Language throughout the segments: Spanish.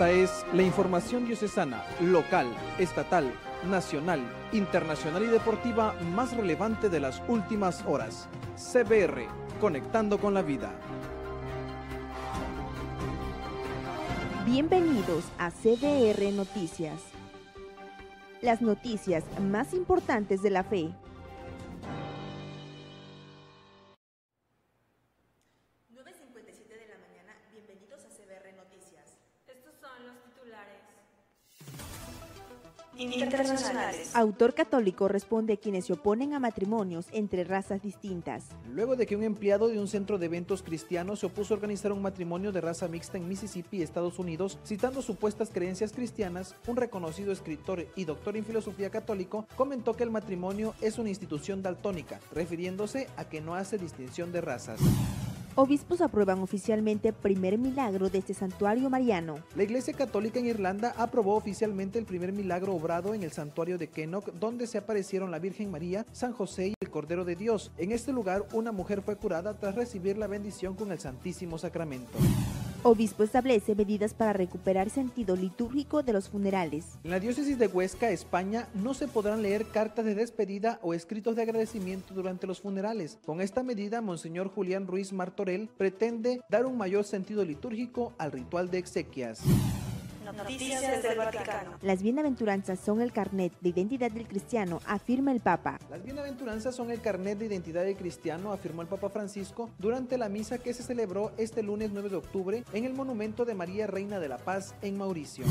Esta es la información diocesana, local, estatal, nacional, internacional y deportiva más relevante de las últimas horas. CBR, conectando con la vida. Bienvenidos a CBR Noticias. Las noticias más importantes de la fe. Internacionales. Autor católico responde a quienes se oponen a matrimonios entre razas distintas. Luego de que un empleado de un centro de eventos cristianos se opuso a organizar un matrimonio de raza mixta en Mississippi, Estados Unidos, citando supuestas creencias cristianas, un reconocido escritor y doctor en filosofía católico comentó que el matrimonio es una institución daltónica, refiriéndose a que no hace distinción de razas. Obispos aprueban oficialmente primer milagro de este santuario mariano. La Iglesia Católica en Irlanda aprobó oficialmente el primer milagro obrado en el santuario de Kennock, donde se aparecieron la Virgen María, San José y el Cordero de Dios. En este lugar, una mujer fue curada tras recibir la bendición con el Santísimo Sacramento. Obispo establece medidas para recuperar sentido litúrgico de los funerales. En la diócesis de Huesca, España, no se podrán leer cartas de despedida o escritos de agradecimiento durante los funerales. Con esta medida, Monseñor Julián Ruiz Martorell pretende dar un mayor sentido litúrgico al ritual de exequias. Noticias desde el Vaticano. Las bienaventuranzas son el carnet de identidad del cristiano, afirma el Papa. Las bienaventuranzas son el carnet de identidad del cristiano, afirmó el Papa Francisco durante la misa que se celebró este lunes 9 de octubre en el monumento de María Reina de la Paz en Mauricio.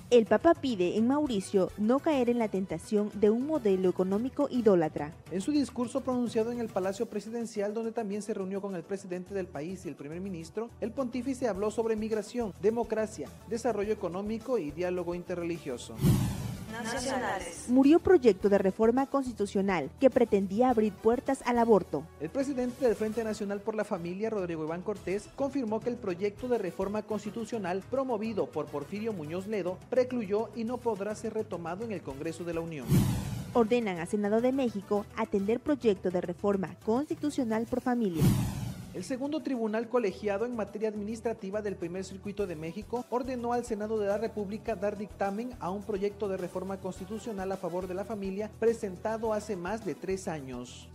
El Papa pide en Mauricio no caer en la tentación de un modelo económico idólatra. En su discurso pronunciado en el Palacio Presidencial, donde también se reunió con el presidente del país y el primer ministro, el pontífice habló sobre migración, democracia, desarrollo económico y diálogo interreligioso. Nacionales. Murió proyecto de reforma constitucional que pretendía abrir puertas al aborto. El presidente del Frente Nacional por la Familia, Rodrigo Iván Cortés, confirmó que el proyecto de reforma constitucional promovido por Porfirio Muñoz Ledo precluyó y no podrá ser retomado en el Congreso de la Unión. Ordenan a Senado de México atender proyecto de reforma constitucional por familia. El segundo tribunal colegiado en materia administrativa del Primer Circuito de México ordenó al Senado de la República dar dictamen a un proyecto de reforma constitucional a favor de la familia presentado hace más de 3 años.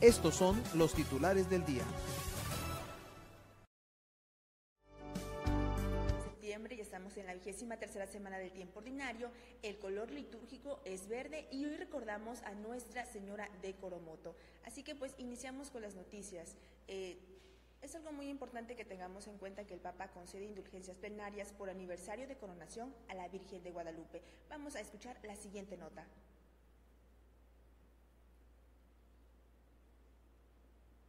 Estos son los titulares del día. Ya estamos en la 23ª semana del tiempo ordinario, el color litúrgico es verde y hoy recordamos a Nuestra Señora de Coromoto. Así que pues iniciamos con las noticias. Es algo muy importante que tengamos en cuenta que el Papa concede indulgencias plenarias por aniversario de coronación a la Virgen de Guadalupe. Vamos a escuchar la siguiente nota.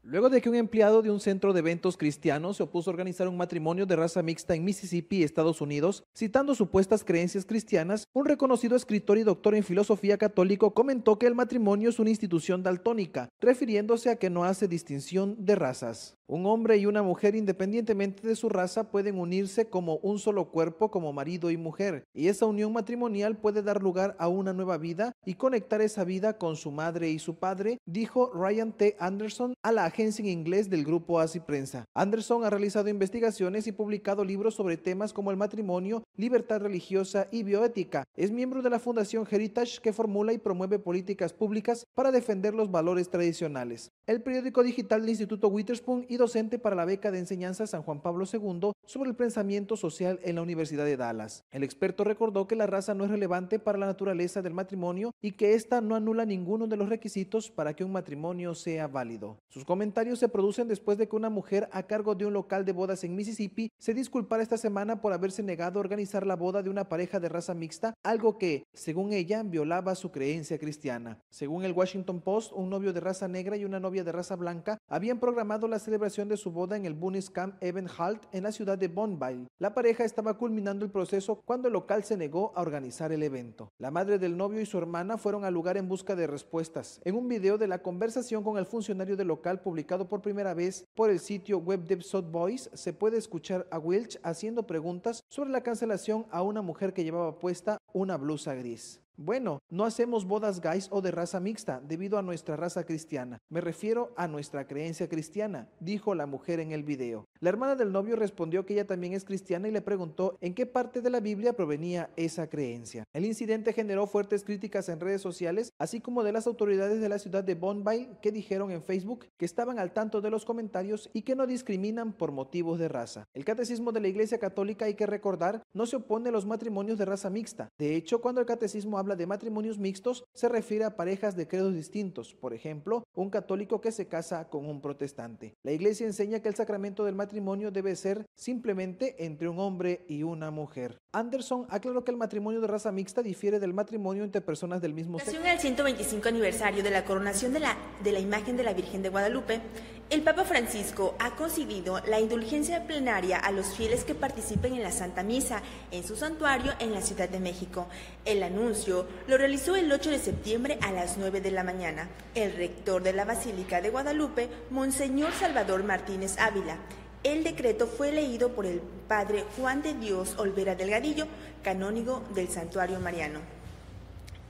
Luego de que un empleado de un centro de eventos cristianos se opuso a organizar un matrimonio de raza mixta en Mississippi, Estados Unidos, citando supuestas creencias cristianas, un reconocido escritor y doctor en filosofía católico comentó que el matrimonio es una institución daltónica, refiriéndose a que no hace distinción de razas. Un hombre y una mujer, independientemente de su raza, pueden unirse como un solo cuerpo, como marido y mujer, y esa unión matrimonial puede dar lugar a una nueva vida y conectar esa vida con su madre y su padre, dijo Ryan T. Anderson a la agencia en inglés del grupo Así Prensa. Anderson ha realizado investigaciones y publicado libros sobre temas como el matrimonio, libertad religiosa y bioética. Es miembro de la Fundación Heritage, que formula y promueve políticas públicas para defender los valores tradicionales. El periódico digital del Instituto Witherspoon y docente para la beca de enseñanza San Juan Pablo II sobre el pensamiento social en la Universidad de Dallas. El experto recordó que la raza no es relevante para la naturaleza del matrimonio y que ésta no anula ninguno de los requisitos para que un matrimonio sea válido. Sus comentarios se producen después de que una mujer a cargo de un local de bodas en Mississippi se disculpara esta semana por haberse negado a organizar la boda de una pareja de raza mixta, algo que, según ella, violaba su creencia cristiana. Según el Washington Post, un novio de raza negra y una novia de raza blanca habían programado la celebración de su boda en el Bunny's Camp Event Hall en la ciudad de Bonneville. La pareja estaba culminando el proceso cuando el local se negó a organizar el evento. La madre del novio y su hermana fueron al lugar en busca de respuestas. En un video de la conversación con el funcionario del local publicado por primera vez por el sitio web de South Boys, se puede escuchar a Welch haciendo preguntas sobre la cancelación a una mujer que llevaba puesta una blusa gris. Bueno, no hacemos bodas gays o de raza mixta debido a nuestra raza cristiana. Me refiero a nuestra creencia cristiana, dijo la mujer en el video. La hermana del novio respondió que ella también es cristiana y le preguntó en qué parte de la Biblia provenía esa creencia. El incidente generó fuertes críticas en redes sociales, así como de las autoridades de la ciudad de Boonville, que dijeron en Facebook que estaban al tanto de los comentarios y que no discriminan por motivos de raza. El catecismo de la Iglesia Católica, hay que recordar, no se opone a los matrimonios de raza mixta. De hecho, cuando el catecismo habla de matrimonios mixtos, se refiere a parejas de credos distintos, por ejemplo, un católico que se casa con un protestante. La Iglesia enseña que el sacramento del matrimonio debe ser simplemente entre un hombre y una mujer. Anderson aclaró que el matrimonio de raza mixta difiere del matrimonio entre personas del mismo sexo. En el 125 aniversario de la coronación de la imagen de la Virgen de Guadalupe, el Papa Francisco ha concedido la indulgencia plenaria a los fieles que participen en la Santa Misa en su santuario en la Ciudad de México. El anuncio lo realizó el 8 de septiembre a las 9 de la mañana. El rector de la Basílica de Guadalupe, Monseñor Salvador Martínez Ávila. El decreto fue leído por el padre Juan de Dios Olvera Delgadillo, canónigo del Santuario Mariano.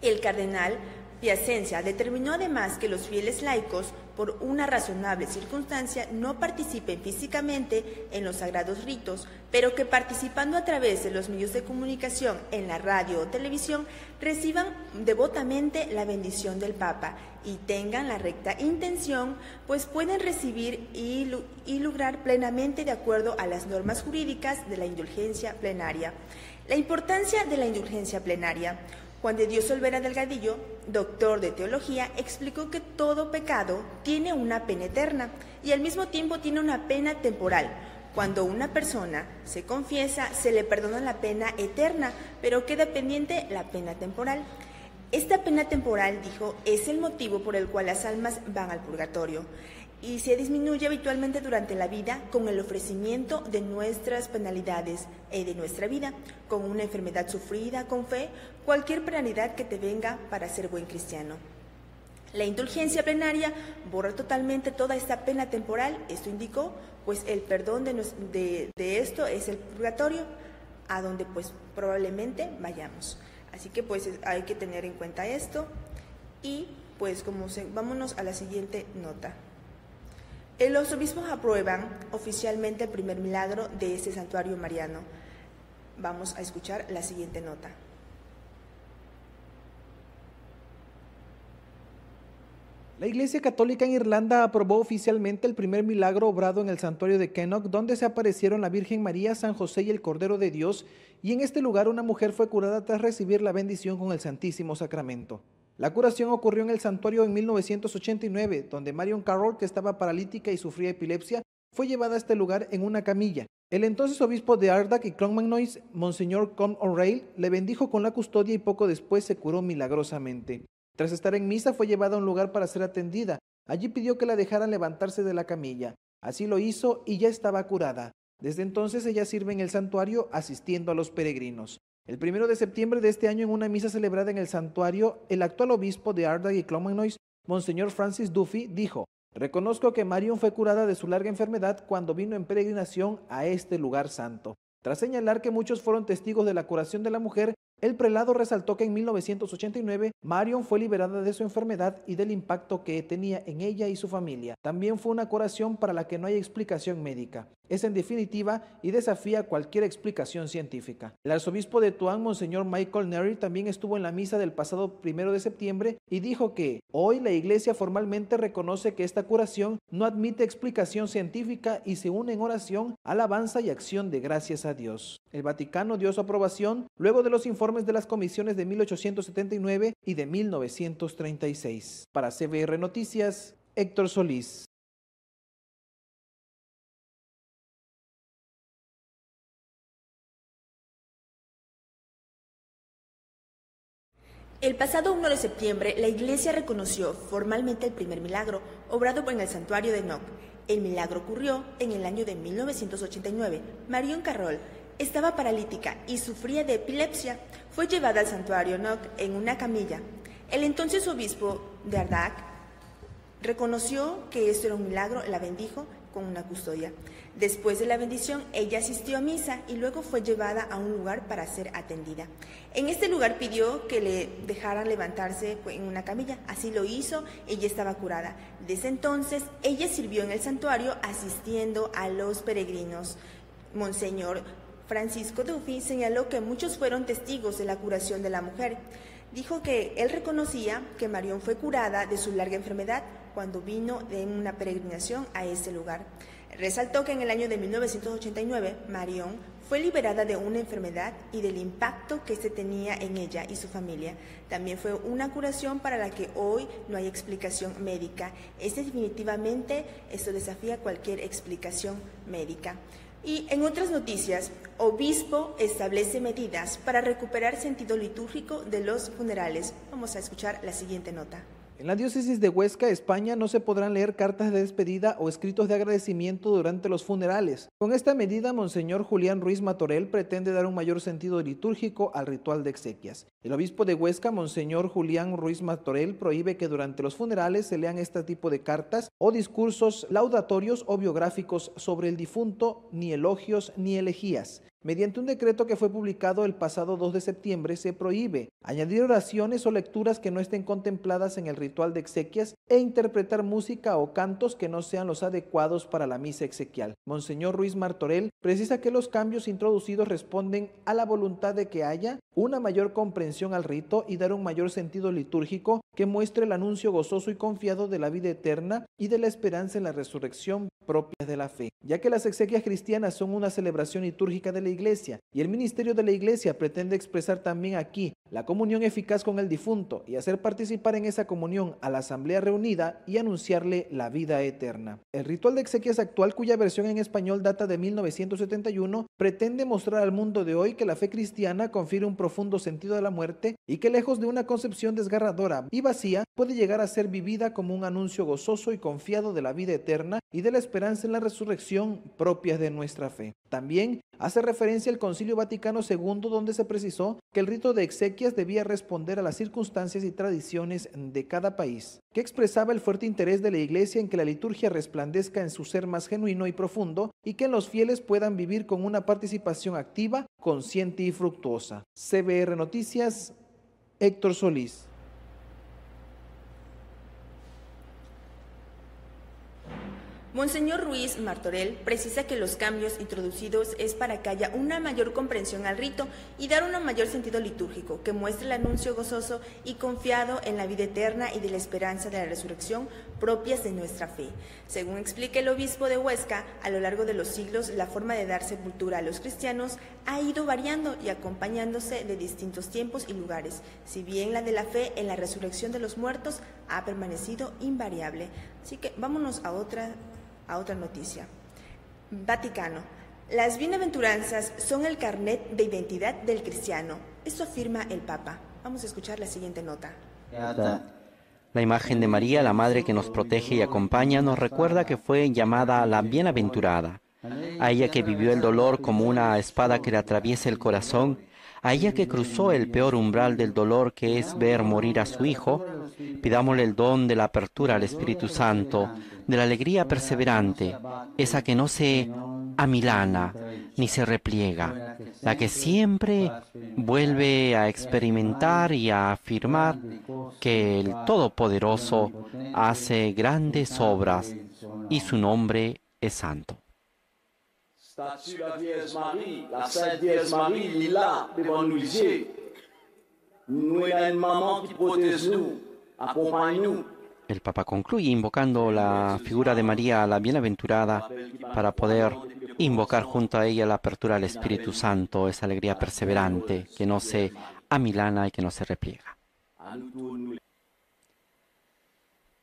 El cardenal Piacenza determinó además que los fieles laicos, por una razonable circunstancia, no participen físicamente en los sagrados ritos, pero que participando a través de los medios de comunicación en la radio o televisión, reciban devotamente la bendición del Papa y tengan la recta intención, pues pueden recibir y lograr plenamente de acuerdo a las normas jurídicas de la indulgencia plenaria. La importancia de la indulgencia plenaria. Juan de Dios Olvera Delgadillo, doctor de teología, explicó que todo pecado tiene una pena eterna y al mismo tiempo tiene una pena temporal. Cuando una persona se confiesa, se le perdona la pena eterna, pero queda pendiente la pena temporal. Esta pena temporal, dijo, es el motivo por el cual las almas van al purgatorio y se disminuye habitualmente durante la vida con el ofrecimiento de nuestras penalidades de nuestra vida, con una enfermedad sufrida, con fe, cualquier penalidad que te venga para ser buen cristiano. La indulgencia plenaria borra totalmente toda esta pena temporal, esto indicó, pues el perdón de esto es el purgatorio, a donde pues probablemente vayamos. Así que pues hay que tener en cuenta esto y pues vámonos a la siguiente nota. Los obispos aprueban oficialmente el primer milagro de este santuario mariano. Vamos a escuchar la siguiente nota. La Iglesia Católica en Irlanda aprobó oficialmente el primer milagro obrado en el santuario de Kennock, donde se aparecieron la Virgen María, San José y el Cordero de Dios, y en este lugar una mujer fue curada tras recibir la bendición con el Santísimo Sacramento. La curación ocurrió en el santuario en 1989, donde Marion Carroll, que estaba paralítica y sufría epilepsia, fue llevada a este lugar en una camilla. El entonces obispo de Ardagh y Clonmacnoise, Monseñor Con O'Reilly, le bendijo con la custodia y poco después se curó milagrosamente. Tras estar en misa, fue llevada a un lugar para ser atendida. Allí pidió que la dejaran levantarse de la camilla. Así lo hizo y ya estaba curada. Desde entonces ella sirve en el santuario asistiendo a los peregrinos. El 1 de septiembre de este año, en una misa celebrada en el santuario, el actual obispo de Ardagh y Clonmacnoise, Monseñor Francis Duffy, dijo: «Reconozco que Marion fue curada de su larga enfermedad cuando vino en peregrinación a este lugar santo». Tras señalar que muchos fueron testigos de la curación de la mujer, el prelado resaltó que en 1989 Marion fue liberada de su enfermedad y del impacto que tenía en ella y su familia. También fue una curación para la que no hay explicación médica. Es en definitiva y desafía cualquier explicación científica. El arzobispo de Tuam, Monseñor Michael Neary, también estuvo en la misa del pasado 1 de septiembre y dijo que hoy la Iglesia formalmente reconoce que esta curación no admite explicación científica y se une en oración, alabanza y acción de gracias a Dios. El Vaticano dio su aprobación luego de los informes de las comisiones de 1879 y de 1936. Para CBR Noticias, Héctor Solís. El pasado 1 de septiembre, la Iglesia reconoció formalmente el primer milagro, obrado en el santuario de Knock. El milagro ocurrió en el año de 1989. Marion Carroll estaba paralítica y sufría de epilepsia. Fue llevada al santuario Knock en una camilla. El entonces obispo de Ardagh reconoció que esto era un milagro, la bendijo con una custodia. Después de la bendición, ella asistió a misa y luego fue llevada a un lugar para ser atendida. En este lugar pidió que le dejaran levantarse en una camilla. Así lo hizo, ella estaba curada. Desde entonces, ella sirvió en el santuario asistiendo a los peregrinos. Monseñor Francisco Duffy señaló que muchos fueron testigos de la curación de la mujer. Dijo que él reconocía que Marión fue curada de su larga enfermedad cuando vino de una peregrinación a ese lugar. Resaltó que en el año de 1989, Marión fue liberada de una enfermedad y del impacto que se tenía en ella y su familia. También fue una curación para la que hoy no hay explicación médica. Definitivamente, esto desafía cualquier explicación médica. Y en otras noticias, obispo establece medidas para recuperar sentido litúrgico de los funerales. Vamos a escuchar la siguiente nota. En la diócesis de Huesca, España, no se podrán leer cartas de despedida o escritos de agradecimiento durante los funerales. Con esta medida, Monseñor Julián Ruiz Martorell pretende dar un mayor sentido litúrgico al ritual de exequias. El obispo de Huesca, Monseñor Julián Ruiz Martorell, prohíbe que durante los funerales se lean este tipo de cartas o discursos laudatorios o biográficos sobre el difunto, ni elogios ni elegías. Mediante un decreto que fue publicado el pasado 2 de septiembre, se prohíbe añadir oraciones o lecturas que no estén contempladas en el ritual de exequias e interpretar música o cantos que no sean los adecuados para la misa exequial. Monseñor Ruiz Martorell precisa que los cambios introducidos responden a la voluntad de que haya una mayor comprensión al rito y dar un mayor sentido litúrgico que muestre el anuncio gozoso y confiado de la vida eterna y de la esperanza en la resurrección propias de la fe, ya que las exequias cristianas son una celebración litúrgica de la Iglesia y el ministerio de la Iglesia pretende expresar también aquí la comunión eficaz con el difunto y hacer participar en esa comunión a la asamblea reunida y anunciarle la vida eterna. El ritual de exequias actual, cuya versión en español data de 1971, pretende mostrar al mundo de hoy que la fe cristiana confiere un profundo sentido a la muerte y que lejos de una concepción desgarradora y vacía, puede llegar a ser vivida como un anuncio gozoso y confiado de la vida eterna y de la esperanza en la resurrección propias de nuestra fe. También hace referencia al Concilio Vaticano II, donde se precisó que el rito de exequias debía responder a las circunstancias y tradiciones de cada país, que expresaba el fuerte interés de la Iglesia en que la liturgia resplandezca en su ser más genuino y profundo y que los fieles puedan vivir con una participación activa, consciente y fructuosa. CBR Noticias, Héctor Solís. Monseñor Ruiz Martorell precisa que los cambios introducidos es para que haya una mayor comprensión al rito y dar un mayor sentido litúrgico, que muestre el anuncio gozoso y confiado en la vida eterna y de la esperanza de la resurrección propias de nuestra fe. Según explica el obispo de Huesca, a lo largo de los siglos la forma de dar sepultura a los cristianos ha ido variando y acompañándose de distintos tiempos y lugares, si bien la de la fe en la resurrección de los muertos ha permanecido invariable. Así que vámonos a otra noticia. Vaticano. Las bienaventuranzas son el carnet de identidad del cristiano. Esto afirma el Papa. Vamos a escuchar la siguiente nota. La imagen de María, la Madre que nos protege y acompaña, nos recuerda que fue llamada la bienaventurada. A ella que vivió el dolor como una espada que le atraviesa el corazón, a ella que cruzó el peor umbral del dolor, que es ver morir a su Hijo, pidámosle el don de la apertura al Espíritu Santo, de la alegría perseverante, esa que no se amilana ni se repliega, la que siempre vuelve a experimentar y a afirmar que el Todopoderoso hace grandes obras y su nombre es santo. Statue la Vierge Marie, la Sainte Vierge Marie, il est là, devant nous ici. Nous avons une maman qui protège nous, accompagne nous. El Papa concluye invocando la figura de María, la bienaventurada, para poder invocar junto a ella la apertura al Espíritu Santo, esa alegría perseverante que no se amilana y que no se repliega.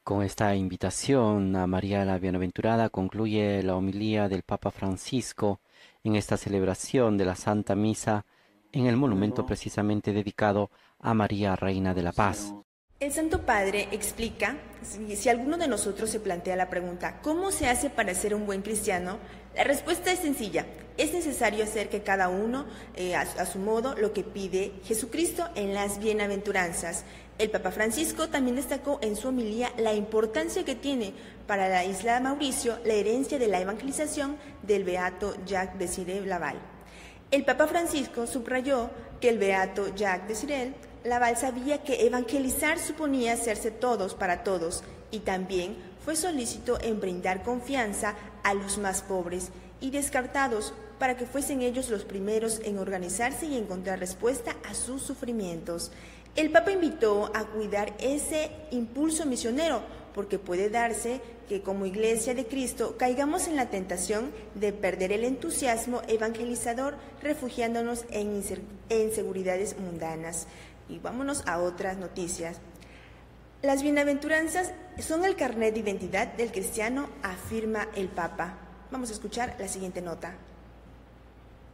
Con esta invitación a María la Bienaventurada concluye la homilía del Papa Francisco en esta celebración de la Santa Misa en el monumento precisamente dedicado a María, Reina de la Paz. El Santo Padre explica, si alguno de nosotros se plantea la pregunta, ¿cómo se hace para ser un buen cristiano? La respuesta es sencilla. Es necesario hacer que cada uno, a su modo, lo que pide Jesucristo en las bienaventuranzas. El Papa Francisco también destacó en su homilía la importancia que tiene para la isla de Mauricio la herencia de la evangelización del beato Jacques Désiré Laval. El Papa Francisco subrayó que el beato Jacques Désiré Laval sabía que evangelizar suponía hacerse todos para todos, y también fue solícito en brindar confianza a los más pobres y descartados para que fuesen ellos los primeros en organizarse y encontrar respuesta a sus sufrimientos. El Papa invitó a cuidar ese impulso misionero, porque puede darse que como Iglesia de Cristo caigamos en la tentación de perder el entusiasmo evangelizador refugiándonos en inseguridades mundanas. Y vámonos a otras noticias. Las bienaventuranzas son el carnet de identidad del cristiano, afirma el Papa. Vamos a escuchar la siguiente nota.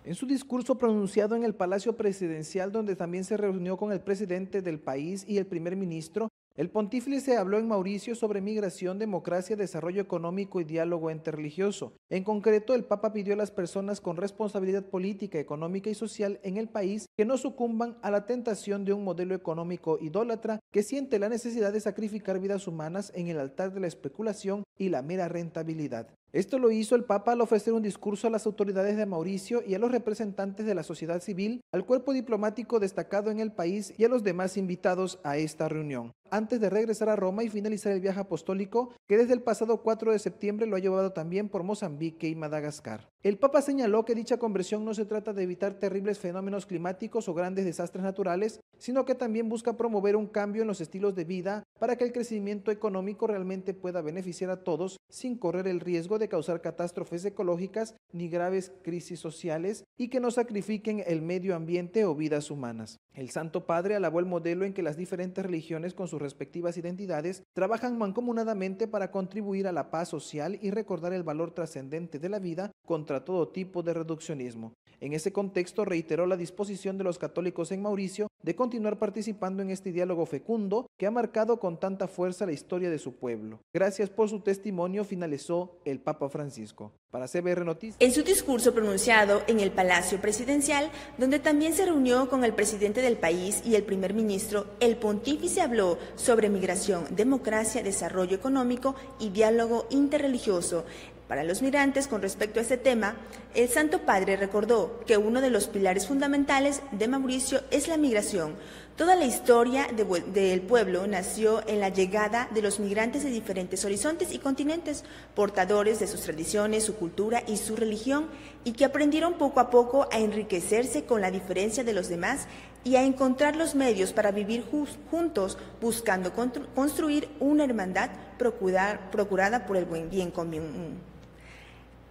En su discurso pronunciado en el Palacio Presidencial, donde también se reunió con el presidente del país y el primer ministro, el pontífice habló en Mauricio sobre migración, democracia, desarrollo económico y diálogo interreligioso. En concreto, el Papa pidió a las personas con responsabilidad política, económica y social en el país que no sucumban a la tentación de un modelo económico idólatra que siente la necesidad de sacrificar vidas humanas en el altar de la especulación y la mera rentabilidad. Esto lo hizo el Papa al ofrecer un discurso a las autoridades de Mauricio y a los representantes de la sociedad civil, al cuerpo diplomático destacado en el país y a los demás invitados a esta reunión, antes de regresar a Roma y finalizar el viaje apostólico que desde el pasado 4 de septiembre lo ha llevado también por Mozambique y Madagascar. El Papa señaló que dicha conversión no se trata de evitar terribles fenómenos climáticos o grandes desastres naturales, sino que también busca promover un cambio en los estilos de vida para que el crecimiento económico realmente pueda beneficiar a todos sin correr el riesgo de causar catástrofes ecológicas ni graves crisis sociales y que no sacrifiquen el medio ambiente o vidas humanas. El Santo Padre alabó el modelo en que las diferentes religiones con sus respectivas identidades trabajan mancomunadamente para contribuir a la paz social y recordar el valor trascendente de la vida contra todo tipo de reduccionismo. En ese contexto reiteró la disposición de los católicos en Mauricio de continuar participando en este diálogo fecundo que ha marcado con tanta fuerza la historia de su pueblo. Gracias por su testimonio, finalizó el Papa Francisco. Para CBR Noticias. En su discurso pronunciado en el Palacio Presidencial, donde también se reunió con el presidente del país y el primer ministro, el pontífice habló sobre migración, democracia, desarrollo económico y diálogo interreligioso. Para los migrantes, con respecto a este tema, el Santo Padre recordó que uno de los pilares fundamentales de Mauricio es la migración. Toda la historia del pueblo nació en la llegada de los migrantes de diferentes horizontes y continentes, portadores de sus tradiciones, su cultura y su religión, y que aprendieron poco a poco a enriquecerse con la diferencia de los demás y a encontrar los medios para vivir juntos, buscando construir una hermandad procurada por el buen bien común.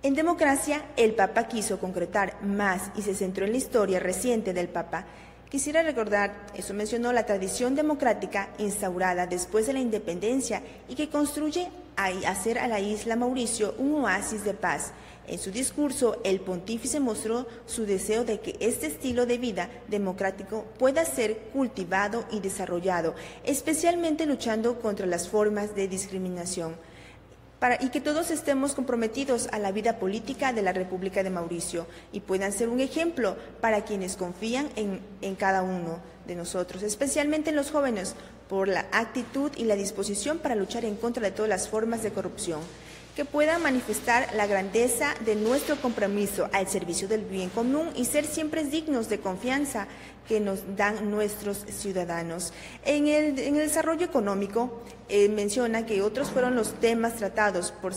En democracia, el Papa quiso concretar más y se centró en la historia reciente del Papa. Quisiera recordar, eso mencionó, la tradición democrática instaurada después de la independencia y que construye a hacer a la isla Mauricio un oasis de paz. En su discurso, el pontífice mostró su deseo de que este estilo de vida democrático pueda ser cultivado y desarrollado, especialmente luchando contra las formas de discriminación, y que todos estemos comprometidos a la vida política de la República de Mauricio y puedan ser un ejemplo para quienes confían en cada uno de nosotros, especialmente en los jóvenes, por la actitud y la disposición para luchar en contra de todas las formas de corrupción, que puedan manifestar la grandeza de nuestro compromiso al servicio del bien común y ser siempre dignos de confianza que nos dan nuestros ciudadanos. En el desarrollo económico, menciona que otros fueron los temas tratados por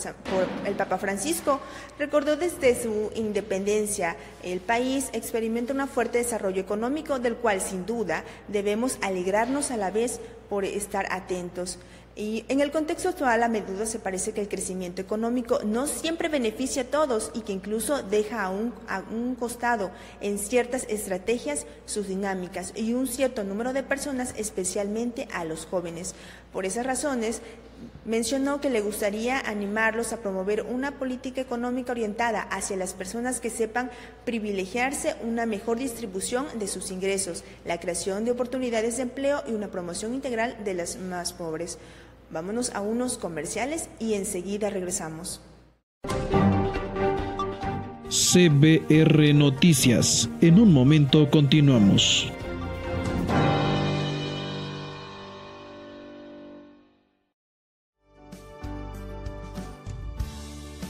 el Papa Francisco. Recordó desde su independencia, el país experimenta un fuerte desarrollo económico del cual sin duda debemos alegrarnos a la vez por estar atentos. Y en el contexto actual, a menudo se parece que el crecimiento económico no siempre beneficia a todos y que incluso deja a un costado en ciertas estrategias sus dinámicas y un cierto número de personas, especialmente a los jóvenes. Por esas razones, mencionó que le gustaría animarlos a promover una política económica orientada hacia las personas que sepan privilegiarse una mejor distribución de sus ingresos, la creación de oportunidades de empleo y una promoción integral de las más pobres. Vámonos a unos comerciales y enseguida regresamos. CBR Noticias. En un momento continuamos.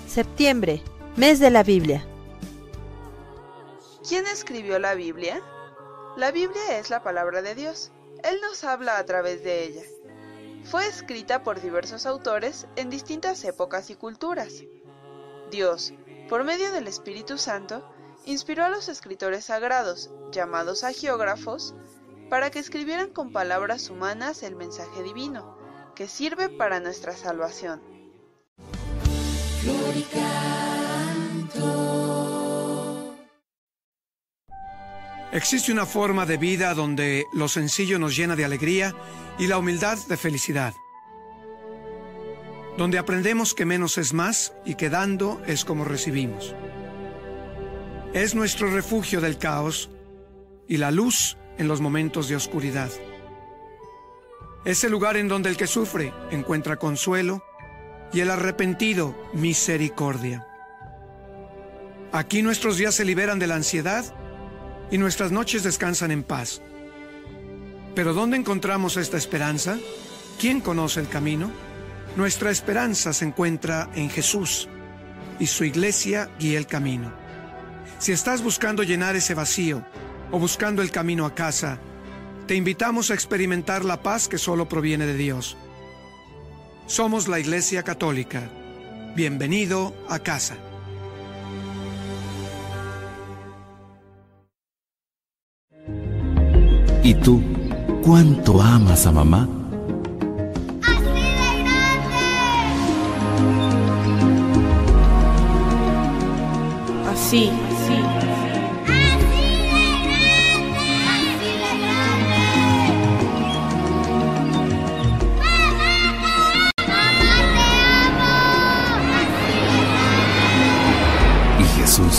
Septiembre, mes de la Biblia. ¿Quién escribió la Biblia? La Biblia es la palabra de Dios. Él nos habla a través de ella. Fue escrita por diversos autores en distintas épocas y culturas. Dios, por medio del Espíritu Santo, inspiró a los escritores sagrados, llamados agiógrafos, para que escribieran con palabras humanas el mensaje divino, que sirve para nuestra salvación. Existe una forma de vida donde lo sencillo nos llena de alegría y la humildad de felicidad. Donde aprendemos que menos es más y que dando es como recibimos. Es nuestro refugio del caos y la luz en los momentos de oscuridad. Es el lugar en donde el que sufre encuentra consuelo y el arrepentido misericordia. Aquí nuestros días se liberan de la ansiedad y nuestras noches descansan en paz. ¿Pero dónde encontramos esta esperanza? ¿Quién conoce el camino? Nuestra esperanza se encuentra en Jesús y su iglesia guía el camino. Si estás buscando llenar ese vacío o buscando el camino a casa, te invitamos a experimentar la paz que solo proviene de Dios. Somos la Iglesia Católica. Bienvenido a casa. ¿Y tú, cuánto amas a mamá? ¡Así de grande! Así. ¡Así de grande! ¡Así de grande! ¡Mamá, te amo! ¿Y Jesús,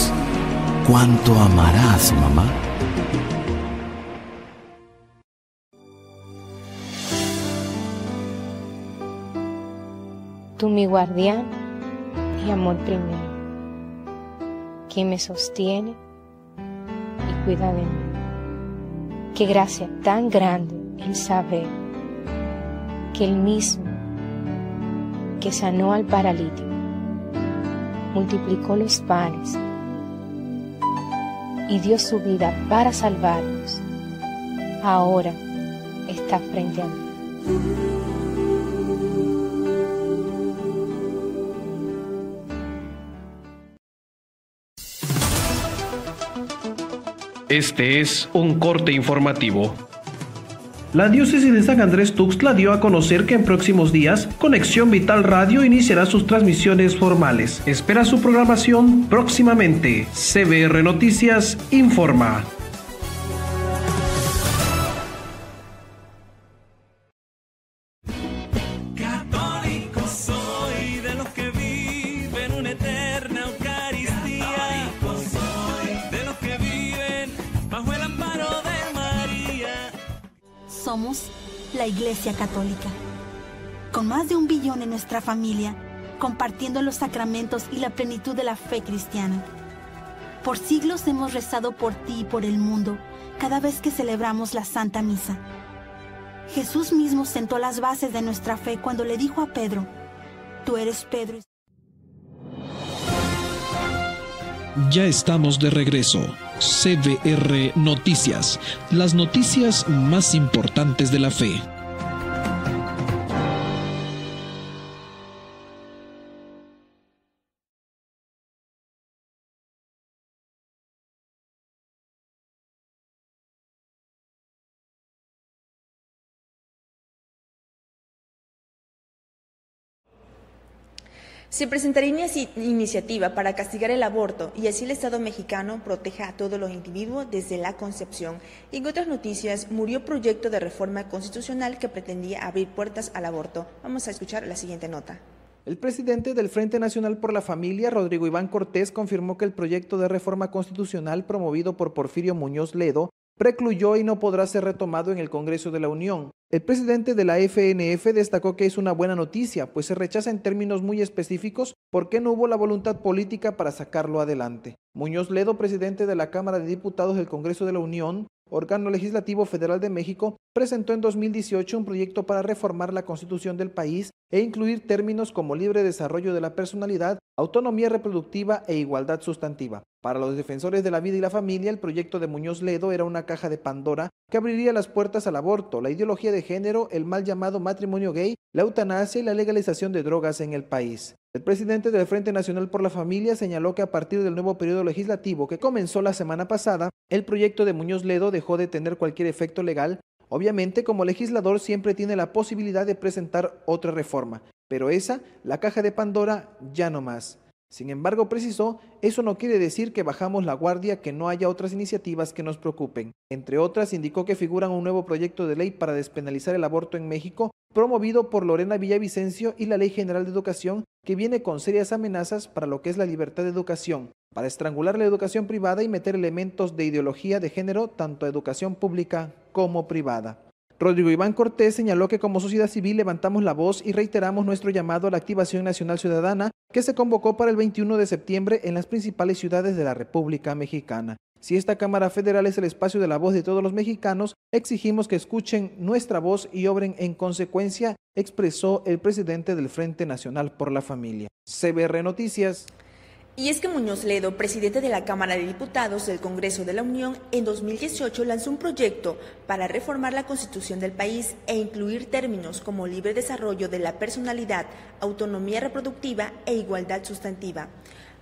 cuánto amará a su mamá? Tú mi guardián y amor primero, quien me sostiene y cuida de mí. Qué gracia tan grande el saber que el mismo que sanó al paralítico, multiplicó los panes y dio su vida para salvarnos, ahora está frente a mí. Este es un corte informativo. La diócesis de San Andrés Tuxtla dio a conocer que en próximos días Conexión Vital Radio iniciará sus transmisiones formales. Espera su programación próximamente. CBR Noticias informa. Católico soy, de los que viven una eterna Eucaristía. Católico soy, de los que viven bajo el amparo de María. Somos la Iglesia Católica, con más de 1 billón en nuestra familia, compartiendo los sacramentos y la plenitud de la fe cristiana. Por siglos hemos rezado por ti y por el mundo cada vez que celebramos la Santa Misa. Jesús mismo sentó las bases de nuestra fe cuando le dijo a Pedro: tú eres Pedro. Ya estamos de regreso. CBR Noticias, las noticias más importantes de la fe. Se presentará iniciativa para castigar el aborto y así el Estado mexicano proteja a todos los individuos desde la concepción. Y en otras noticias, murió proyecto de reforma constitucional que pretendía abrir puertas al aborto. Vamos a escuchar la siguiente nota. El presidente del Frente Nacional por la Familia, Rodrigo Iván Cortés, confirmó que el proyecto de reforma constitucional promovido por Porfirio Muñoz Ledo precluyó y no podrá ser retomado en el Congreso de la Unión. El presidente de la FNF destacó que es una buena noticia, pues se rechaza en términos muy específicos por qué no hubo la voluntad política para sacarlo adelante. Muñoz Ledo, presidente de la Cámara de Diputados del Congreso de la Unión, órgano legislativo federal de México, presentó en 2018 un proyecto para reformar la Constitución del país e incluir términos como libre desarrollo de la personalidad, autonomía reproductiva e igualdad sustantiva. Para los defensores de la vida y la familia, el proyecto de Muñoz Ledo era una caja de Pandora que abriría las puertas al aborto, la ideología de género, el mal llamado matrimonio gay, la eutanasia y la legalización de drogas en el país. El presidente del Frente Nacional por la Familia señaló que a partir del nuevo periodo legislativo que comenzó la semana pasada, el proyecto de Muñoz Ledo dejó de tener cualquier efecto legal. Obviamente, como legislador siempre tiene la posibilidad de presentar otra reforma, pero esa, la caja de Pandora, ya no más. Sin embargo, precisó, eso no quiere decir que bajamos la guardia, que no haya otras iniciativas que nos preocupen. Entre otras, indicó que figuran un nuevo proyecto de ley para despenalizar el aborto en México, promovido por Lorena Villavicencio, y la Ley General de Educación, que viene con serias amenazas para lo que es la libertad de educación, para estrangular la educación privada y meter elementos de ideología de género tanto a educación pública como privada. Rodrigo Iván Cortés señaló que como sociedad civil levantamos la voz y reiteramos nuestro llamado a la activación nacional ciudadana que se convocó para el 21 de septiembre en las principales ciudades de la República Mexicana. Si esta Cámara Federal es el espacio de la voz de todos los mexicanos, exigimos que escuchen nuestra voz y obren en consecuencia, expresó el presidente del Frente Nacional por la Familia. CBR Noticias. Y es que Muñoz Ledo, presidente de la Cámara de Diputados del Congreso de la Unión, en 2018 lanzó un proyecto para reformar la Constitución del país e incluir términos como libre desarrollo de la personalidad, autonomía reproductiva e igualdad sustantiva.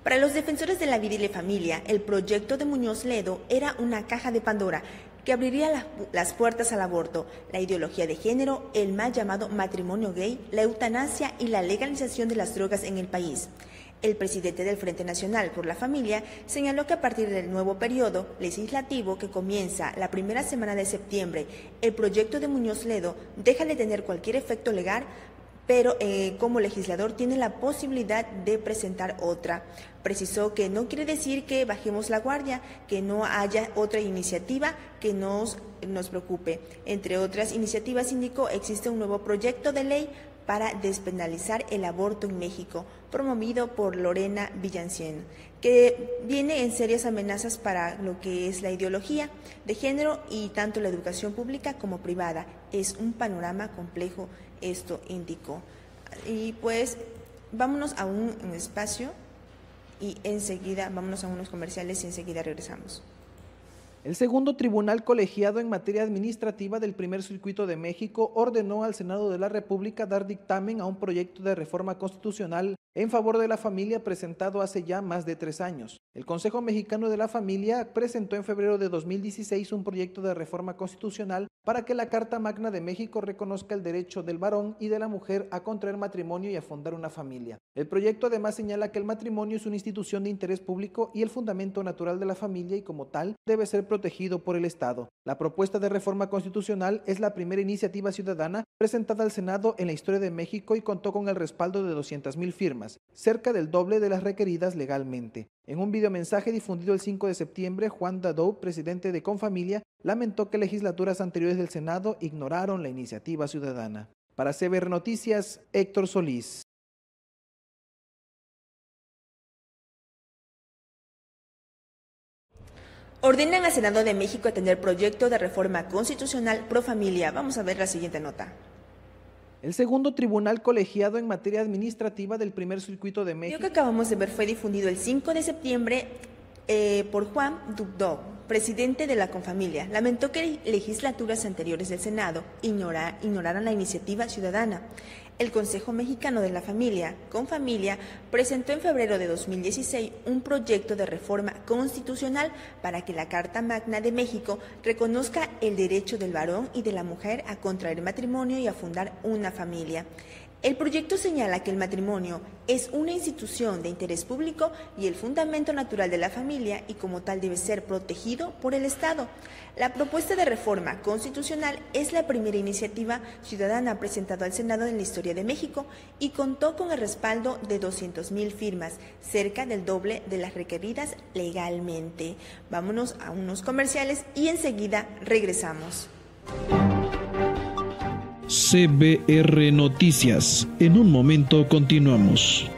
Para los defensores de la vida y la familia, el proyecto de Muñoz Ledo era una caja de Pandora que abriría las puertas al aborto, la ideología de género, el mal llamado matrimonio gay, la eutanasia y la legalización de las drogas en el país. El presidente del Frente Nacional por la Familia señaló que a partir del nuevo periodo legislativo que comienza la primera semana de septiembre, el proyecto de Muñoz Ledo deja de tener cualquier efecto legal, pero como legislador tiene la posibilidad de presentar otra. Precisó que no quiere decir que bajemos la guardia, que no haya otra iniciativa que nos preocupe. Entre otras iniciativas, indicó, existe un nuevo proyecto de ley para despenalizar el aborto en México, promovido por Lorena Villavicencio, que viene en serias amenazas para lo que es la ideología de género y tanto la educación pública como privada. Es un panorama complejo, esto indicó. Y pues vámonos a un espacio y enseguida vámonos a unos comerciales y enseguida regresamos. El segundo tribunal colegiado en materia administrativa del Primer Circuito de México ordenó al Senado de la República dar dictamen a un proyecto de reforma constitucional en favor de la familia presentado hace ya más de 3 años. El Consejo Mexicano de la Familia presentó en febrero de 2016 un proyecto de reforma constitucional para que la Carta Magna de México reconozca el derecho del varón y de la mujer a contraer matrimonio y a fundar una familia. El proyecto además señala que el matrimonio es una institución de interés público y el fundamento natural de la familia y como tal debe ser protegido por el Estado. La propuesta de reforma constitucional es la primera iniciativa ciudadana presentada al Senado en la historia de México y contó con el respaldo de 200,000 firmas, cerca del doble de las requeridas legalmente. En un videomensaje difundido el 5 de septiembre, Juan Dadou, presidente de Confamilia, lamentó que legislaturas anteriores del Senado ignoraron la iniciativa ciudadana. Para CBR Noticias, Héctor Solís. Ordenan al Senado de México atender proyecto de reforma constitucional pro familia. Vamos a ver la siguiente nota. El segundo tribunal colegiado en materia administrativa del Primer Circuito de México. Lo que acabamos de ver fue difundido el 5 de septiembre por Juan Dubdo, presidente de la Confamilia. Lamentó que legislaturas anteriores del Senado ignoraran la iniciativa ciudadana. El Consejo Mexicano de la Familia, Confamilia, presentó en febrero de 2016 un proyecto de reforma constitucional para que la Carta Magna de México reconozca el derecho del varón y de la mujer a contraer matrimonio y a fundar una familia. El proyecto señala que el matrimonio es una institución de interés público y el fundamento natural de la familia y como tal debe ser protegido por el Estado. La propuesta de reforma constitucional es la primera iniciativa ciudadana presentada al Senado en la historia de México y contó con el respaldo de 200,000 firmas, cerca del doble de las requeridas legalmente. Vámonos a unos comerciales y enseguida regresamos. CBR Noticias. En un momento continuamos.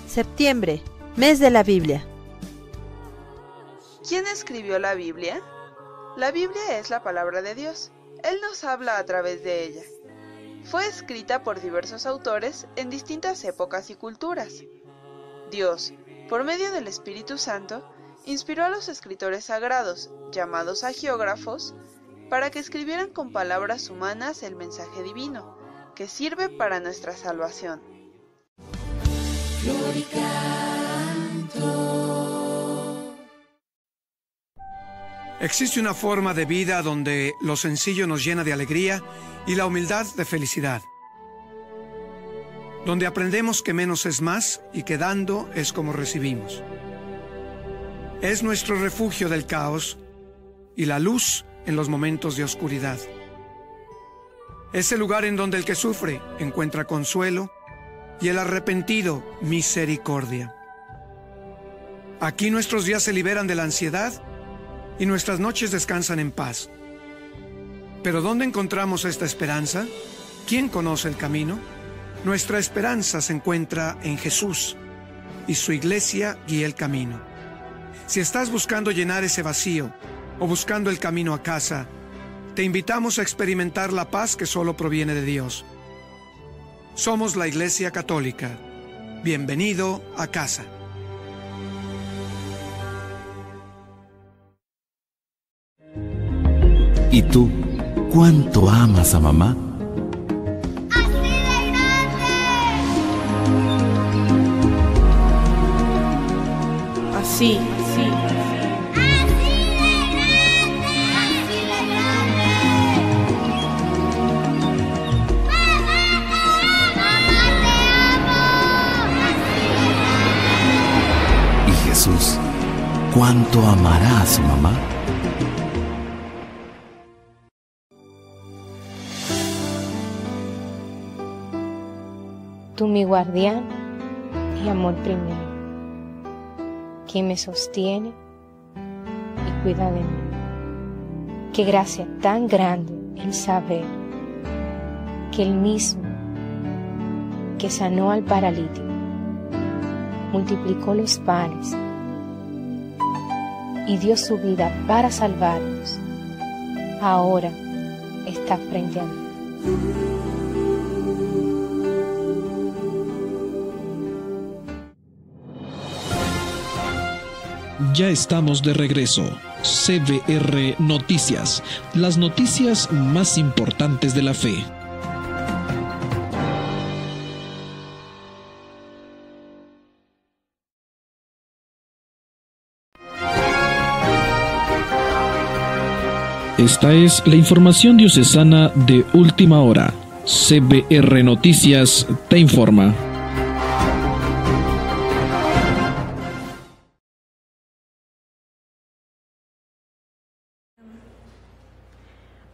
Septiembre, mes de la Biblia. ¿Quién escribió la Biblia? La Biblia es la palabra de Dios. Él nos habla a través de ella. Fue escrita por diversos autores en distintas épocas y culturas. Dios, por medio del Espíritu Santo, inspiró a los escritores sagrados, llamados agiógrafos, para que escribieran con palabras humanas el mensaje divino, que sirve para nuestra salvación. Existe una forma de vida donde lo sencillo nos llena de alegría y la humildad de felicidad. Donde aprendemos que menos es más y que dando es como recibimos. Es nuestro refugio del caos y la luz en los momentos de oscuridad. Es el lugar en donde el que sufre encuentra consuelo y el arrepentido misericordia. Aquí nuestros días se liberan de la ansiedad y nuestras noches descansan en paz. ¿Pero dónde encontramos esta esperanza? ¿Quién conoce el camino? Nuestra esperanza se encuentra en Jesús y su iglesia guía el camino. Si estás buscando llenar ese vacío o buscando el camino a casa, te invitamos a experimentar la paz que solo proviene de Dios. Somos la Iglesia Católica. Bienvenido a casa. ¿Y tú, cuánto amas a mamá? Así, sí. ¿Y Jesús, cuánto amará a su mamá? Tú mi guardián y amor primero, quien me sostiene y cuida de mí. Qué gracia tan grande el saber que el mismo que sanó al paralítico, multiplicó los panes y dio su vida para salvarnos, ahora está frente a mí. Ya estamos de regreso. CBR Noticias, las noticias más importantes de la fe. Esta es la información diocesana de última hora. CBR Noticias te informa.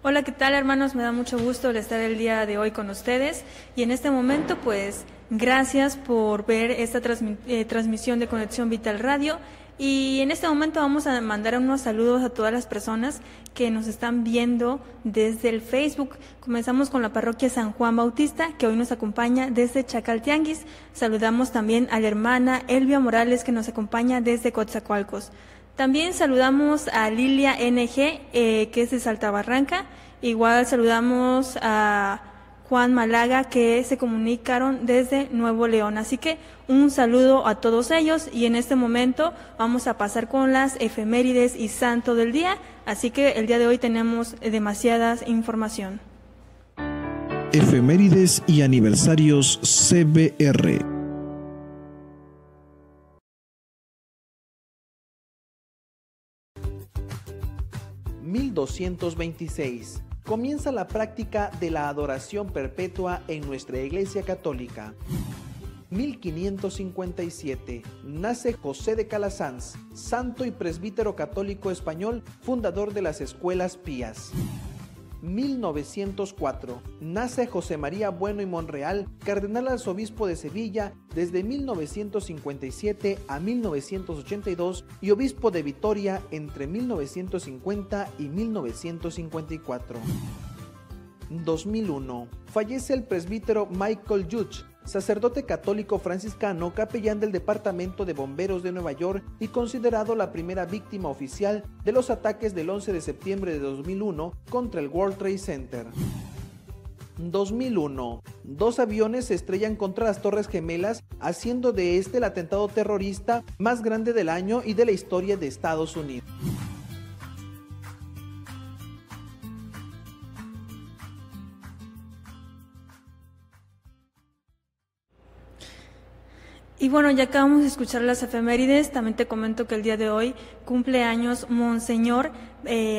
Hola, ¿qué tal, hermanos? Me da mucho gusto el estar el día de hoy con ustedes y en este momento pues gracias por ver esta transmisión de Conexión Vital Radio y en este momento vamos a mandar unos saludos a todas las personas que nos están viendo desde el Facebook. Comenzamos con la parroquia San Juan Bautista, que hoy nos acompaña desde Chacaltianguis. Saludamos también a la hermana Elvia Morales, que nos acompaña desde Coatzacoalcos. También saludamos a Lilia NG, que es de Saltabarranca. Igual saludamos a Juan Malaga, que se comunicaron desde Nuevo León. Así que un saludo a todos ellos y en este momento vamos a pasar con las efemérides y santo del día. Así que el día de hoy tenemos demasiada información. Efemérides y aniversarios CBR. (1226) Comienza la práctica de la adoración perpetua en nuestra Iglesia Católica. 1557. Nace José de Calasanz, santo y presbítero católico español, fundador de las escuelas pías. 1904. Nace José María Bueno y Monreal, cardenal arzobispo de Sevilla desde 1957 a 1982 y obispo de Vitoria entre 1950 y 1954. 2001. Fallece el presbítero Michael Judge, sacerdote católico franciscano, capellán del Departamento de Bomberos de Nueva York y considerado la primera víctima oficial de los ataques del 11 de septiembre de 2001 contra el World Trade Center. 2001. 2 aviones se estrellan contra las Torres Gemelas, haciendo de este el atentado terrorista más grande del año y de la historia de Estados Unidos. Y bueno, ya acabamos de escuchar las efemérides. También te comento que el día de hoy cumple años Monseñor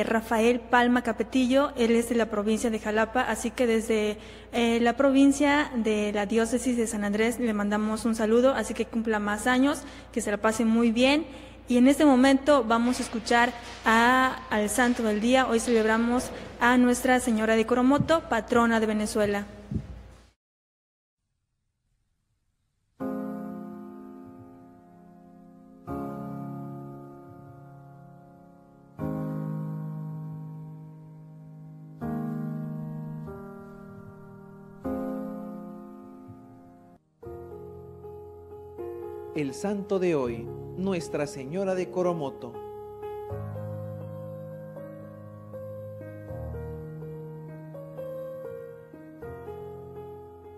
Rafael Palma Capetillo. Él es de la provincia de Jalapa, así que desde la provincia de la diócesis de San Andrés le mandamos un saludo, así que cumpla más años, que se la pase muy bien. Y en este momento vamos a escuchar al santo del día. Hoy celebramos a Nuestra Señora de Coromoto, patrona de Venezuela. El santo de hoy, Nuestra Señora de Coromoto.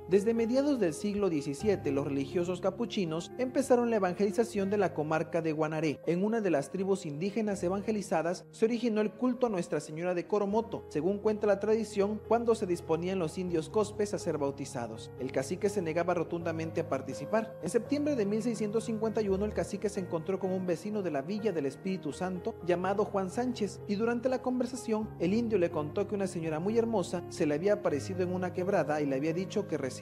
Desde mediados del siglo XVII, los religiosos capuchinos empezaron la evangelización de la comarca de Guanaré. En una de las tribus indígenas evangelizadas se originó el culto a Nuestra Señora de Coromoto, según cuenta la tradición, cuando se disponían los indios cospes a ser bautizados. El cacique se negaba rotundamente a participar. En septiembre de 1651, el cacique se encontró con un vecino de la Villa del Espíritu Santo llamado Juan Sánchez, y durante la conversación, el indio le contó que una señora muy hermosa se le había aparecido en una quebrada y le había dicho que recibiera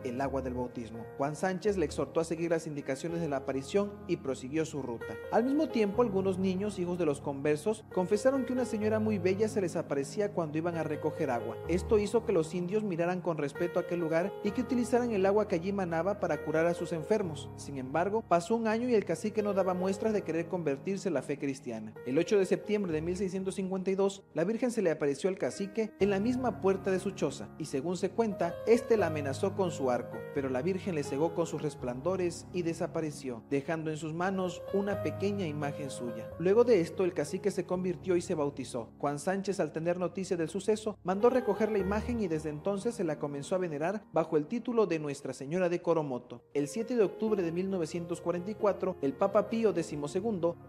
el agua del bautismo. Juan Sánchez le exhortó a seguir las indicaciones de la aparición y prosiguió su ruta. Al mismo tiempo, algunos niños, hijos de los conversos, confesaron que una señora muy bella se les aparecía cuando iban a recoger agua. Esto hizo que los indios miraran con respeto a aquel lugar y que utilizaran el agua que allí manaba para curar a sus enfermos. Sin embargo, pasó un año y el cacique no daba muestras de querer convertirse en la fe cristiana. El 8 de septiembre de 1652, la Virgen se le apareció al cacique en la misma puerta de su choza y, según se cuenta, este la amenazó con su arco, pero la Virgen le cegó con sus resplandores y desapareció, dejando en sus manos una pequeña imagen suya. Luego de esto, el cacique se convirtió y se bautizó. Juan Sánchez, al tener noticia del suceso, mandó recoger la imagen y desde entonces se la comenzó a venerar bajo el título de Nuestra Señora de Coromoto. El 7 de octubre de 1944, el Papa Pío XII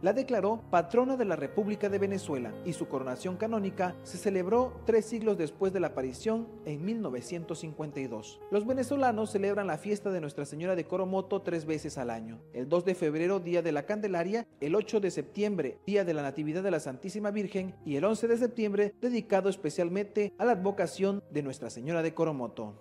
la declaró patrona de la República de Venezuela y su coronación canónica se celebró 3 siglos después de la aparición en 1952. Los venezolanos celebran la fiesta de Nuestra Señora de Coromoto 3 veces al año: el 2 de febrero, Día de la Candelaria; el 8 de septiembre, Día de la Natividad de la Santísima Virgen; y el 11 de septiembre, dedicado especialmente a la advocación de Nuestra Señora de Coromoto.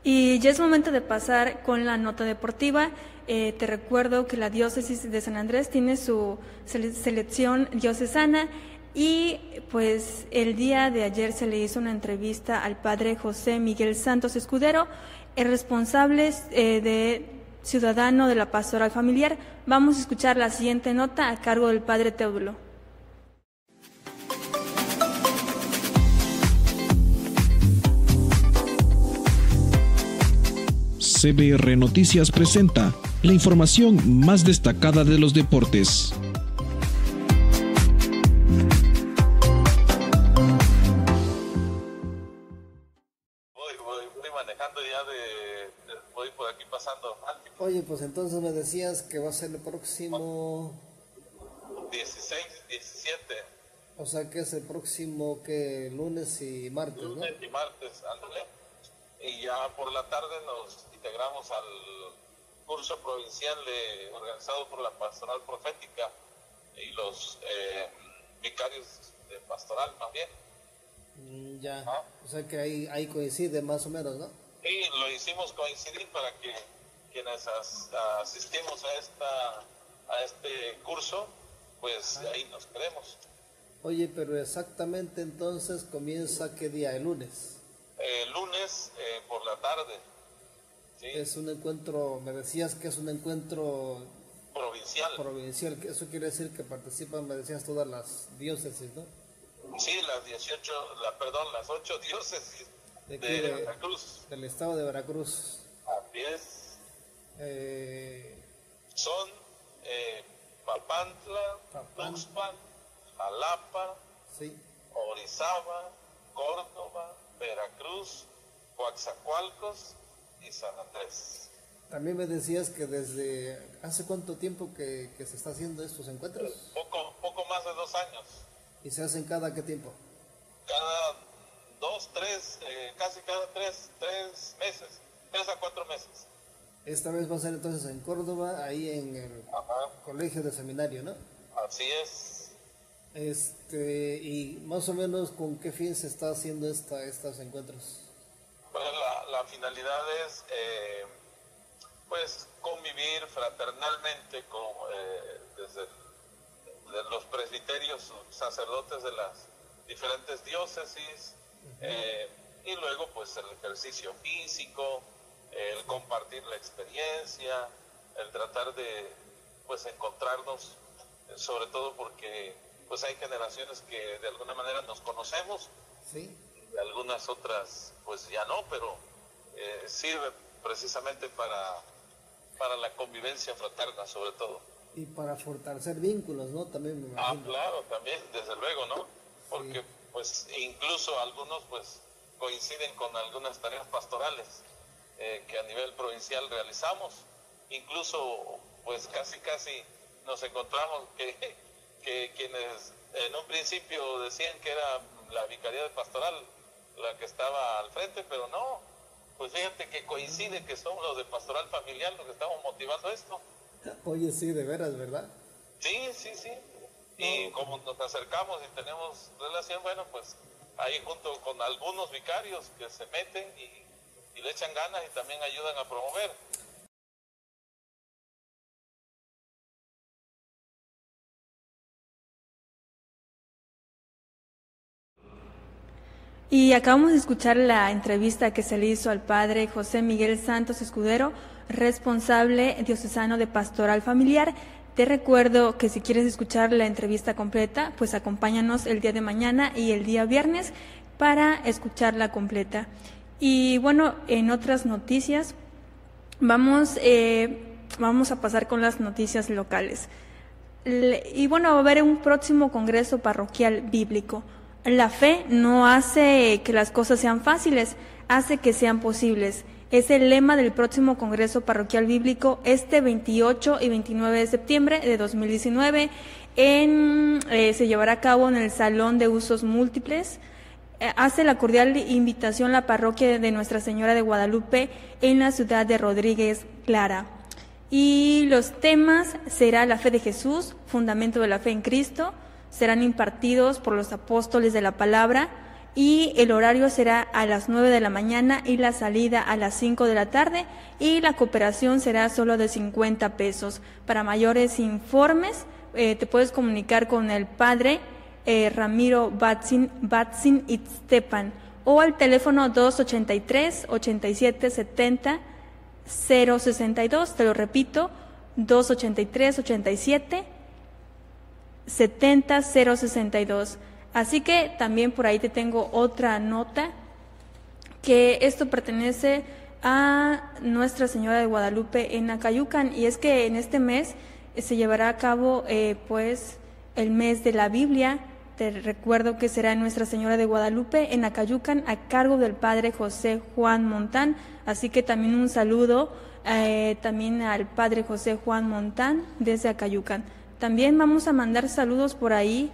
Y ya es momento de pasar con la nota deportiva. Te recuerdo que la diócesis de San Andrés tiene su selección diocesana y pues el día de ayer se le hizo una entrevista al padre José Miguel Santos Escudero, el responsable de ciudadano de la pastoral familiar. Vamos a escuchar la siguiente nota a cargo del padre Teodulo. CBR Noticias presenta la información más destacada de los deportes. Voy manejando ya voy por aquí pasando. Oye, pues entonces me decías que va a ser el próximo 16, 17. O sea que es el próximo que lunes y martes, ¿no? Lunes y martes, ándale. Y ya por la tarde nos integramos al curso provincial organizado por la Pastoral Profética y los vicarios de Pastoral también. Ya, o sea que ahí coincide más o menos, ¿no? Y lo hicimos coincidir para que quienes asistimos a este curso, pues ahí nos quedemos. Oye, pero exactamente entonces comienza ¿qué día? ¿El lunes? Lunes por la tarde. ¿Sí? Es un encuentro, me decías que es un encuentro provincial, que eso quiere decir que participan, me decías, todas las diócesis, ¿no? Sí, las 8 diócesis de Veracruz. Del estado de Veracruz. Así es. Son Papantla, Tuxpan, Jalapa, sí, Orizaba, Córdoba, Veracruz, Coatzacoalcos y San Andrés. También me decías que desde hace cuánto tiempo que se está haciendo estos encuentros. Poco más de 2 años. ¿Y se hacen cada qué tiempo? Cada 2, 3, casi cada 3 meses, 3 a 4 meses. Esta vez va a ser entonces en Córdoba, ahí en el colegio de seminario, ¿no? Así es. Y más o menos ¿con qué fin se está haciendo estos encuentros? Bueno, la finalidad es pues convivir fraternalmente desde los presbiterios, sacerdotes de las diferentes diócesis, y luego pues el ejercicio físico, el compartir la experiencia, el tratar de pues encontrarnos, sobre todo porque pues hay generaciones que de alguna manera nos conocemos, sí, y algunas otras pues ya no, pero sirve precisamente para la convivencia fraterna sobre todo. Y para fortalecer vínculos, ¿no? También me imagino. Claro, también, desde luego, ¿no? Porque pues incluso algunos pues coinciden con algunas tareas pastorales que a nivel provincial realizamos. Incluso pues casi nos encontramos que quienes en un principio decían que era la Vicaría de Pastoral la que estaba al frente, pero no, pues fíjate que coincide que somos los de Pastoral Familiar los que estamos motivando esto. Oye, sí, de veras, ¿verdad? Sí. Y como nos acercamos y tenemos relación, bueno, pues ahí junto con algunos vicarios que se meten y le echan ganas y también ayudan a promover. Y acabamos de escuchar la entrevista que se le hizo al padre José Miguel Santos Escudero, responsable diocesano de Pastoral Familiar. Te recuerdo que si quieres escuchar la entrevista completa, pues acompáñanos el día de mañana y el día viernes para escucharla completa. Y bueno, en otras noticias, vamos a pasar con las noticias locales. Y bueno, va a haber un próximo congreso parroquial bíblico. La fe no hace que las cosas sean fáciles, hace que sean posibles. Es el lema del próximo Congreso Parroquial Bíblico este 28 y 29 de septiembre de 2019. Se llevará a cabo en el Salón de Usos Múltiples. Hace la cordial invitación la parroquia de Nuestra Señora de Guadalupe en la ciudad de Rodríguez Clara. Y los temas será la fe de Jesús, fundamento de la fe en Cristo. Serán impartidos por los apóstoles de la palabra y el horario será a las 9 de la mañana y la salida a las 5 de la tarde y la cooperación será solo de 50 pesos. Para mayores informes te puedes comunicar con el padre Ramiro Batzin Itztepan o al teléfono 283-8770-062, te lo repito, 283-8770-062. Así que también por ahí te tengo otra nota, que esto pertenece a Nuestra Señora de Guadalupe en Acayucan, y es que en este mes se llevará a cabo pues el mes de la Biblia. Te recuerdo que será Nuestra Señora de Guadalupe en Acayucan a cargo del Padre José Juan Montán, así que también un saludo también al Padre José Juan Montán desde Acayucan. También vamos a mandar saludos por ahí,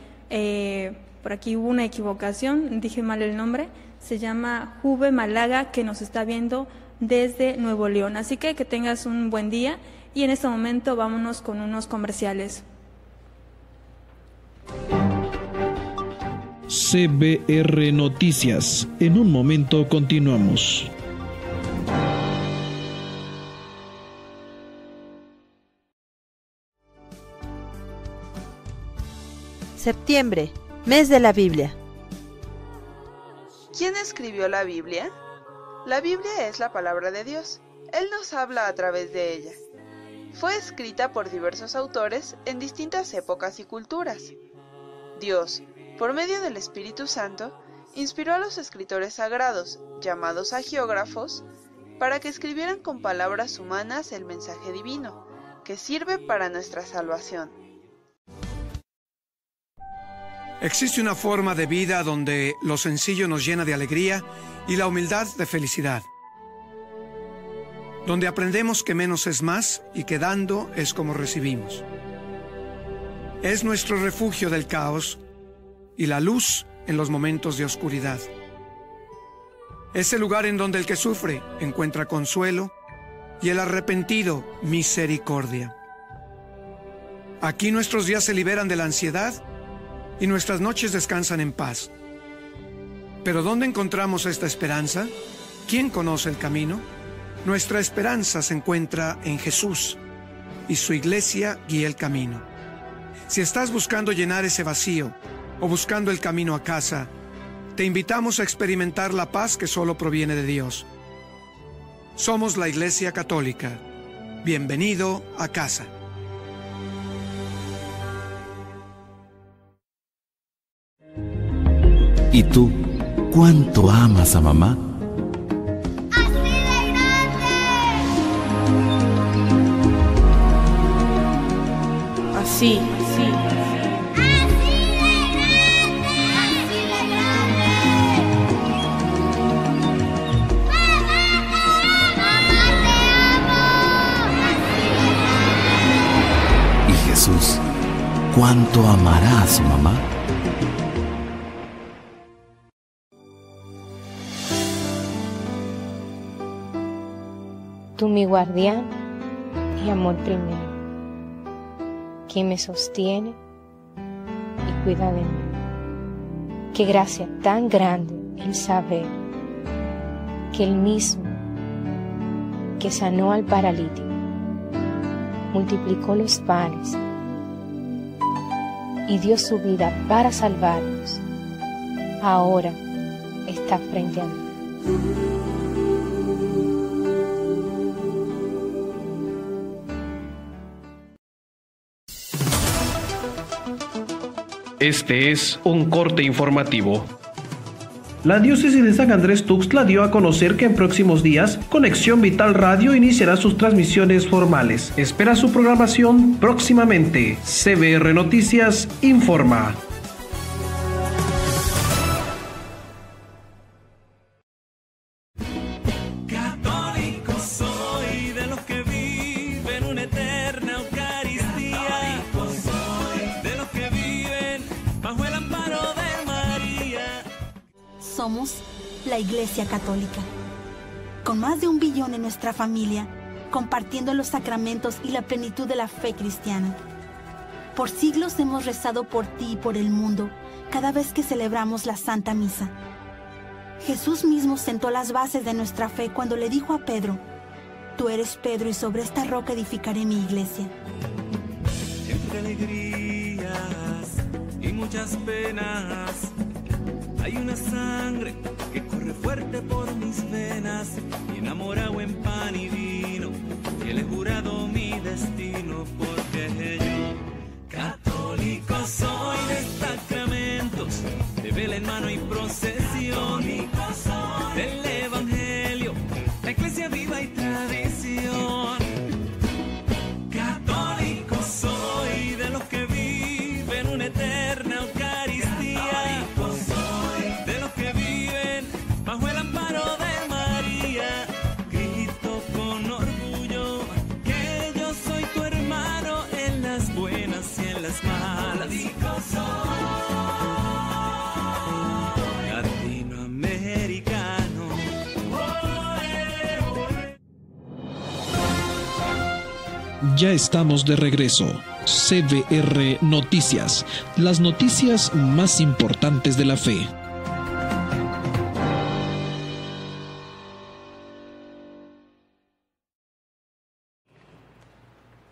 por aquí hubo una equivocación, dije mal el nombre, se llama Juve Málaga, que nos está viendo desde Nuevo León, así que tengas un buen día, y en este momento vámonos con unos comerciales. CBR Noticias. En un momento continuamos. Septiembre, mes de la Biblia. ¿Quién escribió la Biblia? La Biblia es la palabra de Dios. Él nos habla a través de ella. Fue escrita por diversos autores en distintas épocas y culturas. Dios, por medio del Espíritu Santo, inspiró a los escritores sagrados, llamados agiógrafos, para que escribieran con palabras humanas el mensaje divino, que sirve para nuestra salvación. Existe una forma de vida donde lo sencillo nos llena de alegría y la humildad de felicidad. Donde aprendemos que menos es más y que dando es como recibimos. Es nuestro refugio del caos y la luz en los momentos de oscuridad. Es el lugar en donde el que sufre encuentra consuelo y el arrepentido misericordia. Aquí nuestros días se liberan de la ansiedad y nuestras noches descansan en paz. ¿Pero dónde encontramos esta esperanza? ¿Quién conoce el camino? Nuestra esperanza se encuentra en Jesús y su iglesia guía el camino. Si estás buscando llenar ese vacío o buscando el camino a casa, te invitamos a experimentar la paz que solo proviene de Dios. Somos la Iglesia Católica. Bienvenido a casa. ¿Y tú, cuánto amas a mamá? Así, sí. ¿Y Jesús, cuánto amará a su mamá? Tú mi guardián y amor primero, quien me sostiene y cuida de mí. Qué gracia tan grande el saber que el mismo que sanó al paralítico, multiplicó los panes y dio su vida para salvarnos, ahora está frente a mí. Este es un corte informativo. La diócesis de San Andrés Tuxtla dio a conocer que en próximos días Conexión Vital Radio iniciará sus transmisiones formales. Espera su programación próximamente. CBR Noticias informa. Somos la Iglesia Católica, con más de 1 billón en nuestra familia, compartiendo los sacramentos y la plenitud de la fe cristiana. Por siglos hemos rezado por ti y por el mundo cada vez que celebramos la Santa Misa. Jesús mismo sentó las bases de nuestra fe cuando le dijo a Pedro: tú eres Pedro y sobre esta roca edificaré mi iglesia. Entre alegrías y muchas penas, hay una sangre que corre fuerte por mis venas, y enamorado en pan y vino, que le he jurado mi destino, porque yo, católico soy de sacramentos, de vela en mano y procesión, del Evangelio, la Iglesia vive. Ya estamos de regreso. CBR Noticias, las noticias más importantes de la fe.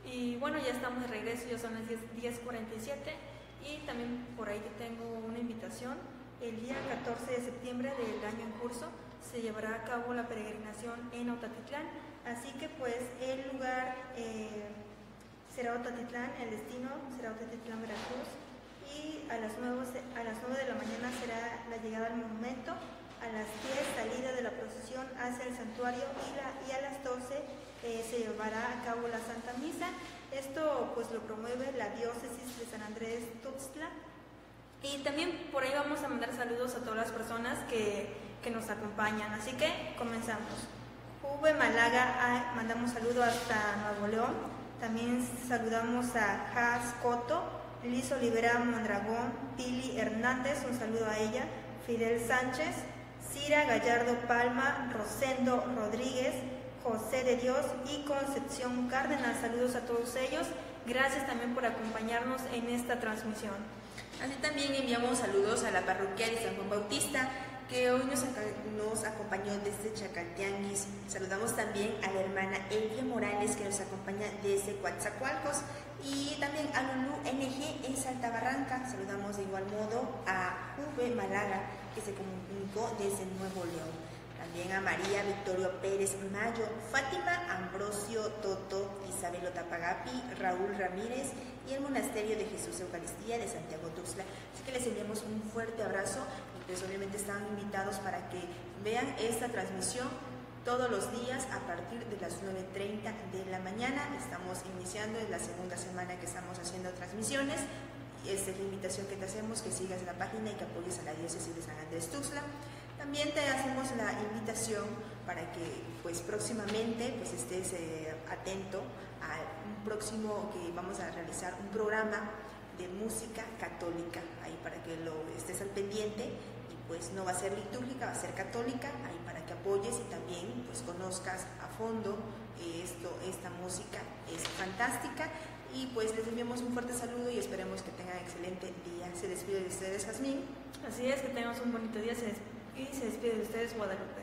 Y bueno, ya estamos de regreso, ya son las 10:47 y también por ahí te tengo una invitación. El día 14 de septiembre del año en curso se llevará a cabo la peregrinación en Autatitlán, así que pues el lugar será Autatitlán, el destino será Autatitlán, Veracruz, y a las 9 de la mañana será la llegada al monumento, a las 10 salida de la procesión hacia el santuario y a las 12 se llevará a cabo la Santa Misa. Esto pues lo promueve la diócesis de San Andrés Tuxtla. Y también por ahí vamos a mandar saludos a todas las personas que nos acompañan, así que comenzamos. Juve Málaga, mandamos saludos hasta Nuevo León. También saludamos a Jas Coto, Liz Olivera Mondragón, Pili Hernández, un saludo a ella, Fidel Sánchez, Cira Gallardo Palma, Rosendo Rodríguez, José de Dios y Concepción Cárdenas. Saludos a todos ellos. Gracias también por acompañarnos en esta transmisión. Así también enviamos saludos a la parroquia de San Juan Bautista, que hoy nos acompañó desde Chacaltianguis. Saludamos también a la hermana Elvia Morales, que nos acompaña desde Coatzacoalcos, y también a Lulú NG en Salta Barranca. Saludamos de igual modo a Juve Málaga, que se comunicó desde Nuevo León. También a María Victorio Pérez Mayo, Fátima Ambrosio Toto, Isabel Otapagapi, Raúl Ramírez y el Monasterio de Jesús Eucaristía de Santiago Tuxtla. Así que les enviamos un fuerte abrazo y pues obviamente están invitados para que vean esta transmisión todos los días a partir de las 9:30 de la mañana. Estamos iniciando, en la segunda semana que estamos haciendo transmisiones. Esta es la invitación que te hacemos, que sigas la página y que apoyes a la diócesis de San Andrés Tuxtla. También te hacemos la invitación para que pues próximamente pues estés atento a un próximo que vamos a realizar un programa de música católica, ahí para que lo estés al pendiente, y pues no va a ser litúrgica, va a ser católica, ahí para que apoyes y también pues conozcas a fondo esta música es fantástica. Y pues les enviamos un fuerte saludo y esperemos que tengan excelente día. Se despide de ustedes Jazmín. Así es, que tengamos un bonito día y se despide de ustedes Guadalupe.